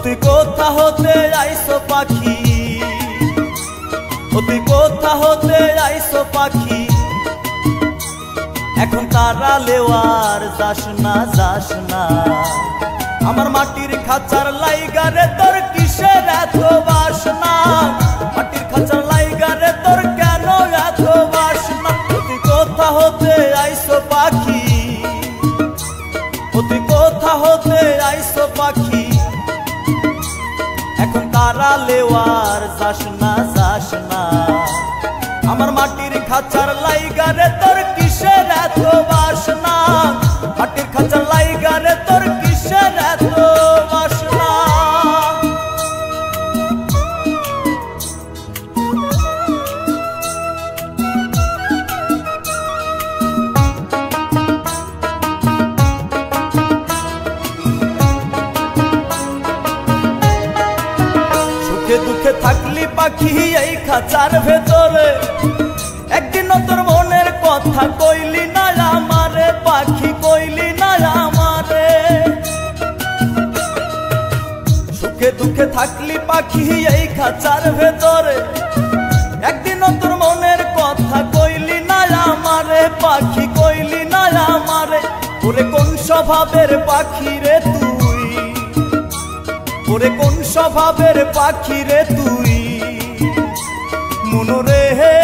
তুই কোথা হতে আইসো পাখি, তুই কোথা হতে আইসো পাখি, এখন তারা লেওয়ার যাস না যাস না। আমার মাটির খাঁচার লাইগারে তোর কিসের এত বাসনা, মাটির খাঁচার লাইগারে তোর কেন এত বাসনা। তুই কোথা হতে আইসো পাখি, তুই কোথা হতে আইসো পাখি, এখন তারা লেওয়ার যাস না যাস না। আমার মাটির খাঁচার লাইগারে তোর কিসের এত বাসনা, মাটির খাঁচার লাইগারে তোর কিসের এত বাসনা। সুখে দুঃখে থাকলি পাখি এই খাঁচার ভেতরে, একদিনও তোর মনের কথা কইলি না আমারে পাখি, কইলি না আমারে। সুখে দুঃখে থাকলি পাখি এই খাঁচার ভেতরে, একদিনও তোর মনের কথা কইলি না আমারে পাখি, কইলি না আমারে। ওরে কোন স্বভাবের পাখি রে তুই, ওরে কোন স্বভাবের পাখি রে তুই, মনরে হে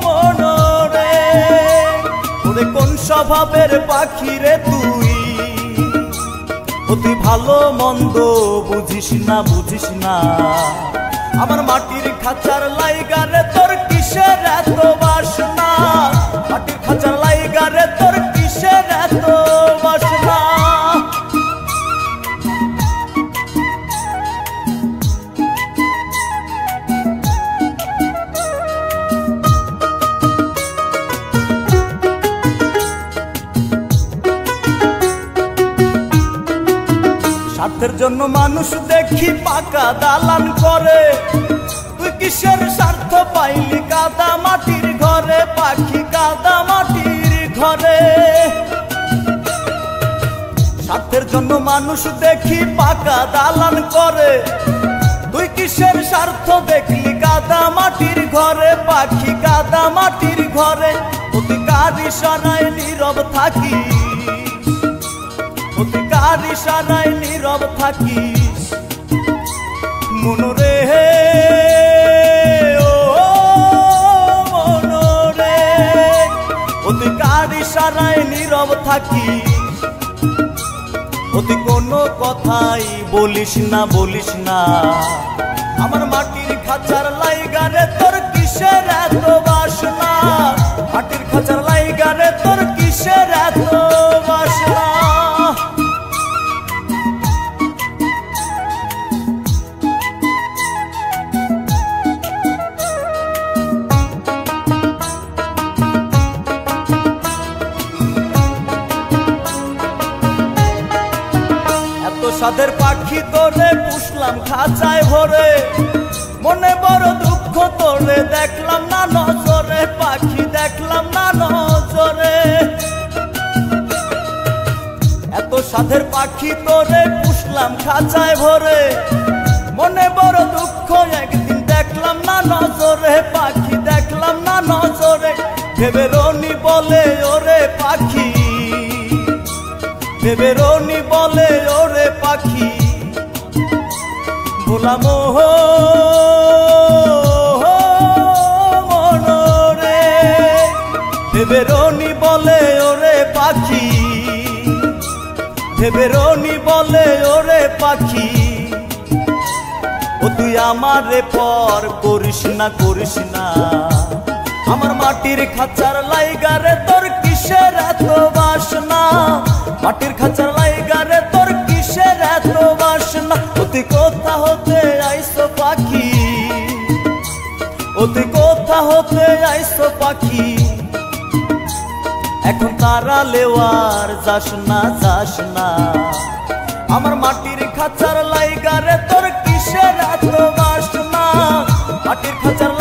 মনরে। ওরে কোন স্বভাবের পাখি রে তুই, তুই ভালো মন্দ বুঝিস না বুঝিস না। আমার মাটির খাঁচার লাইগারে তোর কিসের এত বাসনা, মাটির খাঁচার লাইগারে তোর কিসের এত বাসনা। স্বার্থের জন্য মানুষ দেখি পাকা দালান করে, তুই কিসের স্বার্থ পাইলি কাদা মাটির ঘরে পাখি, কাদা মাটির ঘরে। স্বার্থের জন্য মানুষ দেখি পাকা দালান করে, তুই কিসের স্বার্থ দেখলি কাদা মাটির ঘরে পাখি, কাদা মাটির ঘরে। তুই কার ইশারায় নীরব থাকিস, তুই কার ইশারায় নীরব থাকিস, মনরে ও মনরে। তুই কার ইশারায় নীরব থাকিস, তুই কোনো কথাই বলিস না বলিস না। আমার মাটির খাঁচার লাইগারে তোর কিসের এত বাসনা, মাটির খাঁচার লাইগারে তোর কিসের এত বাসনা। সাদের পাখি তোরে পুষলাম খাঁচায় ভরে, মনে বড় দুঃখ তোরে দেখলাম না নজরে পাখি, দেখলাম না নজরে। এত সাদের পাখি তোরে পুষলাম খাঁচায় ভরে, মনে বড় দুঃখ একদিন দেখলাম না নজরে পাখি, দেখলাম না নজরে। ভেবে রনি বলে ওরে পাখি, ভেবে রনি বলে ওরে পাখি, ভোলা মোহ মনরে। ভেবে রনি বলে ওরে পাখি, ভেবে রনি বলে ওরে পাখি, তুই আমারে পর করিস না করিস না। আমার মাটির খাঁচার লাইগারে তোর কিসের এত বাসনা, মাটির খাঁচার লাইগারে তোর কিসের এত বাসনা। তুই কোথা হতে আইসো পাখি, তুই কোথা হতে আইসো পাখি, এখন তারা লেওয়ার যাস না যাস না। আমার মাটির খাঁচার লাইগারে তোর কিসের এত বাসনা, মাটির খাঁচার